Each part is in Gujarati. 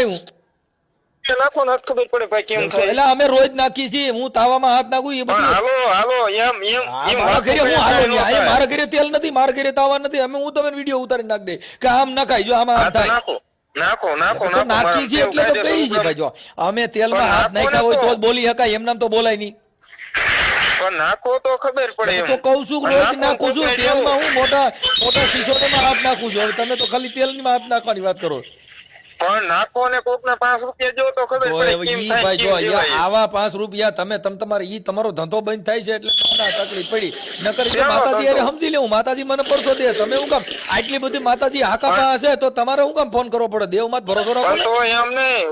બનાવ્યું? નાખો ને ખબર પડે ભાઈ કેમ થાય. એટલે અમે રોજ નાખી છીએ, હું તાવામાં હાથ નાખું એ પણ બધું. હાલો હાલો એમ એમ એમ મારા ઘરે હું હાલો વાતો નહીં, કરે. મારા ઘરે તેલ નથી, મારા ઘરે તાવા નથી. અમે હું તમે વિડીયો ઉતારી નાખ દે કે આમ નખાય, જો આમાં હા આમ તો થાય. નાખો નાખો નાખો તો નાખો નાખી છીએ એટલે તો કહી છીએ ભાઈ, જો અમે તેલમાં પણ હાથ નાખો નાખ્યા હોય ને તો જ બોલી શકાય, એમ નામ તો બોલાય નહીં. પણ નાખો તો ખબર પડે એમ. તો કઉ છું પણ રોજ નાખો નાખું છું તો તેલમાં, હું મોટા સિસોડામાં હાથ નાખું છું. હવે તમે તો ખાલી તેલમાં હાથ નાખવાની વાત કરો. પણ નાખો ને કોક ના 5 રૂપિયા જો તો ખબર તો પડે હવે કેમ ઈ થાય, ભાઈ કેમ જો દેવાય. આવા 5 રૂપિયા તમારે ઈ તમારો ધંધો બંધ થાય છે એટલે તમને તકલીફ પડી. નકર તો શેનો માતાજી ધંધો? અરે સમજી લેવું, માતાજી મને પરસો દે. તમે હું કામ આટલી બધી માતાજી હાકાપા હશે તો તમારે હું કામ ફોન કરવો પડે? દેવ માં ભરોસો રાખો પણ ને. તો એમ નહીં,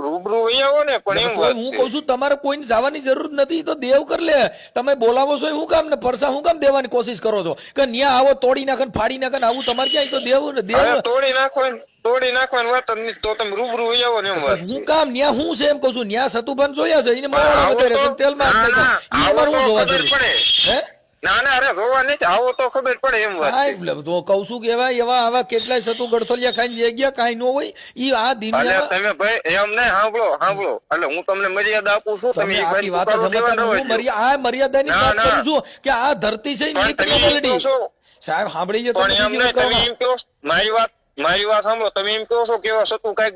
રૂબરૂ વહી આવો ને. પણ એમ તો વાત હું છે. કઉ છું તમારે કોઈને જવાની જરૂર નથી, તો દેવ કર લે. તમે બોલાવો છો હું કામ ને પરસા હું કામ દેવાની કોશિશ કરો છો કે ન્યા આવો તોડી નાખે ને ફાડી નાખે ને આવું તમારે ક્યાંય તો દેવ હવે દેવ તોડી નાખવાની વાત જ નહીં, તો તમે રૂબરૂ વહી આવો ને એમ વાત હું છે. કામ ન્યા હું છે એમ કઉ છું, ન્યા સતુભાન જોયા છે એને મારા આવો વધારે તો- પણ તેલમાં હાથ ના, નાખ્યો. ના, ઈ અમારે આવો હું તો જોવા ખબર જરૂર પડે. હે? ના ના અરે રોવા નથી, આવો તો ખબર પડે એમ વાત હા, છે. એટલે તો કઉ છું કે એવા આવા કેટલાય સતુ ગડથલિયા ખાઈને વેગ ગયા, કાંઈ ન હોય ઈ આ એટલે દુનિયામાં. તમે ભાઈ એમ નહીં, સાંભળો એટલે હું તમને મર્યાદા આપું છું, તમે ઈ આખી ભાઈ વાત ઉતારો દેવા સમજતા ન નથી. હોય. આ મર્યાદાની ના, વાત ના. કરું છું કે આ ધરતી છે પણ નીત તમે ન એમ બલડી. કહો છો, સાહેબ સાંભળી છે પણ તમે એમ બીજી નહીં, વાત તમે કરો. એમ કહો છો, મારી વાત સાંભળો, તમે એમ કહો છો કે એવા સતુ કઈક